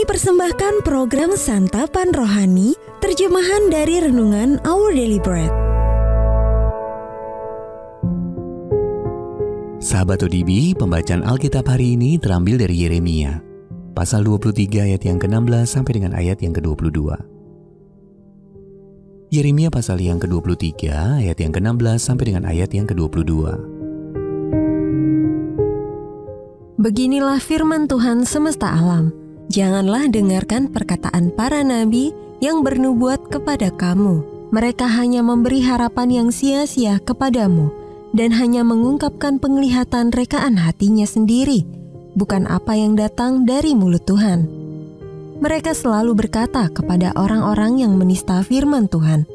Kami persembahkan program Santapan Rohani, terjemahan dari Renungan Our Daily Bread. Sahabat ODB, pembacaan Alkitab hari ini terambil dari Yeremia, pasal 23 ayat yang ke-16 sampai dengan ayat yang ke-22. Yeremia pasal yang ke-23 ayat yang ke-16 sampai dengan ayat yang ke-22. Beginilah firman Tuhan semesta alam. Janganlah dengarkan perkataan para nabi yang bernubuat kepada kamu. Mereka hanya memberi harapan yang sia-sia kepadamu dan hanya mengungkapkan penglihatan rekaan hatinya sendiri, bukan apa yang datang dari mulut Tuhan. Mereka selalu berkata kepada orang-orang yang menista firman Tuhan,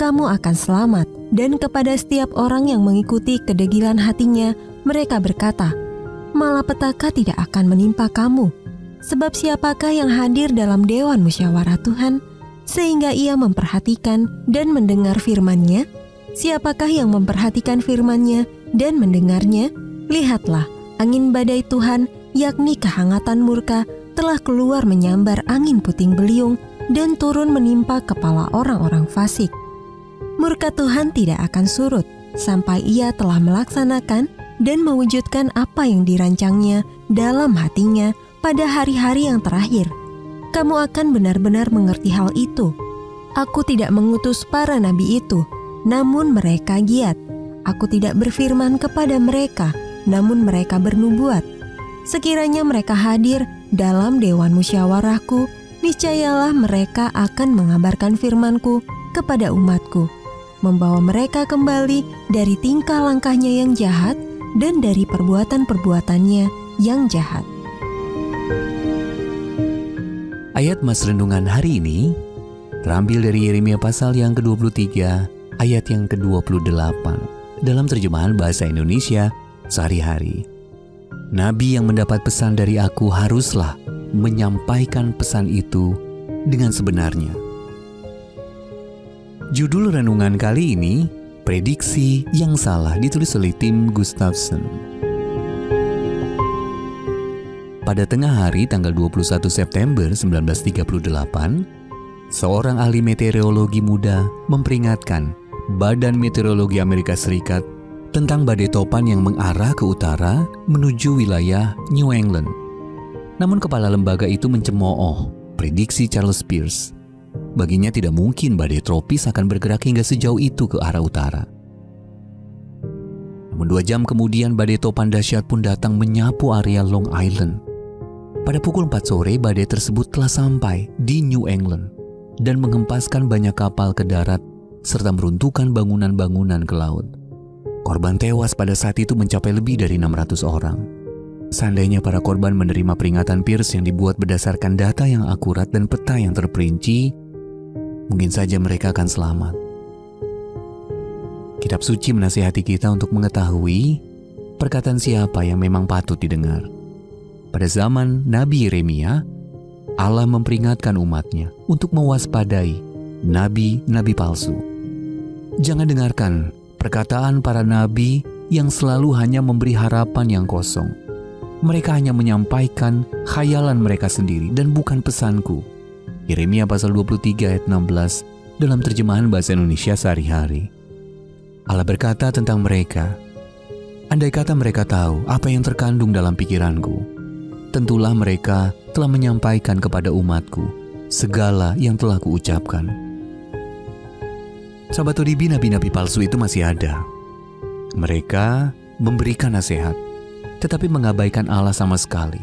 "Kamu akan selamat," dan kepada setiap orang yang mengikuti kedegilan hatinya, mereka berkata, "Malapetaka tidak akan menimpa kamu." Sebab siapakah yang hadir dalam Dewan Musyawarah Tuhan, sehingga ia memperhatikan dan mendengar firman-Nya? Siapakah yang memperhatikan firman-Nya dan mendengarnya? Lihatlah, angin badai Tuhan, yakni kehangatan murka, telah keluar menyambar angin puting beliung dan turun menimpa kepala orang-orang fasik. Murka Tuhan tidak akan surut, sampai ia telah melaksanakan dan mewujudkan apa yang dirancangnya dalam hatinya pada hari-hari yang terakhir. Kamu akan benar-benar mengerti hal itu. Aku tidak mengutus para nabi itu, namun mereka giat. Aku tidak berfirman kepada mereka, namun mereka bernubuat. Sekiranya mereka hadir dalam dewan musyawarahku, niscayalah mereka akan mengabarkan firmanku kepada umatku, membawa mereka kembali dari tingkah langkahnya yang jahat dan dari perbuatan-perbuatannya yang jahat. Ayat Mas Renungan hari ini terambil dari Yeremia pasal yang ke-23 ayat yang ke-28 dalam terjemahan bahasa Indonesia sehari-hari. Nabi yang mendapat pesan dari aku haruslah menyampaikan pesan itu dengan sebenarnya. Judul renungan kali ini, Prediksi yang Salah, ditulis oleh Tim Gustafson. Pada tengah hari tanggal 21 September 1938, seorang ahli meteorologi muda memperingatkan Badan Meteorologi Amerika Serikat tentang badai topan yang mengarah ke utara menuju wilayah New England. Namun kepala lembaga itu mencemooh prediksi Charles Pierce. Baginya tidak mungkin badai tropis akan bergerak hingga sejauh itu ke arah utara. Namun 2 jam kemudian badai topan dahsyat pun datang menyapu area Long Island. Pada pukul 4 sore, badai tersebut telah sampai di New England dan menghempaskan banyak kapal ke darat serta meruntuhkan bangunan-bangunan ke laut. Korban tewas pada saat itu mencapai lebih dari 600 orang. Seandainya para korban menerima peringatan Pierce yang dibuat berdasarkan data yang akurat dan peta yang terperinci, mungkin saja mereka akan selamat. Kitab suci menasihati kita untuk mengetahui perkataan siapa yang memang patut didengar. Pada zaman Nabi Yeremia, Allah memperingatkan umatnya untuk mewaspadai nabi-nabi palsu. Jangan dengarkan perkataan para nabi yang selalu hanya memberi harapan yang kosong. Mereka hanya menyampaikan khayalan mereka sendiri dan bukan pesanku. Yeremia pasal 23 ayat 16 dalam terjemahan bahasa Indonesia sehari-hari. Allah berkata tentang mereka, "Andai kata mereka tahu apa yang terkandung dalam pikiranku, tentulah mereka telah menyampaikan kepada umatku segala yang telah kuucapkan." Sahabat ODB, nabi-nabi palsu itu masih ada. Mereka memberikan nasihat, tetapi mengabaikan Allah sama sekali,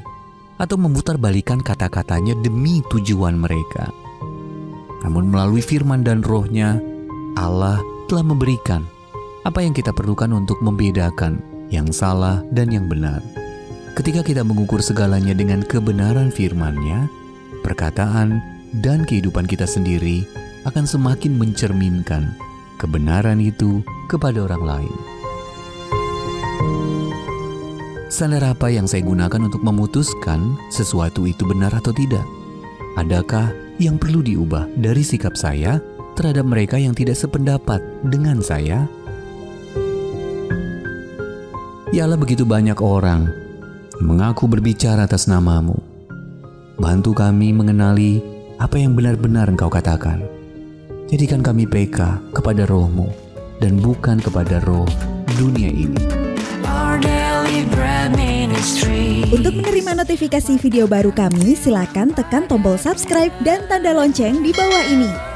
atau memutarbalikkan kata-katanya demi tujuan mereka. Namun melalui firman dan roh-Nya, Allah telah memberikan apa yang kita perlukan untuk membedakan yang salah dan yang benar. Ketika kita mengukur segalanya dengan kebenaran firman-Nya, perkataan dan kehidupan kita sendiri akan semakin mencerminkan kebenaran itu kepada orang lain. Standar apa yang saya gunakan untuk memutuskan sesuatu itu benar atau tidak? Adakah yang perlu diubah dari sikap saya terhadap mereka yang tidak sependapat dengan saya? Ya Allah, begitu banyak orang mengaku berbicara atas namamu, Bantu kami mengenali apa yang benar-benar Engkau katakan. Jadikan kami peka kepada Roh-Mu dan bukan kepada roh dunia ini. Untuk menerima notifikasi video baru kami, silakan tekan tombol subscribe dan tanda lonceng di bawah ini.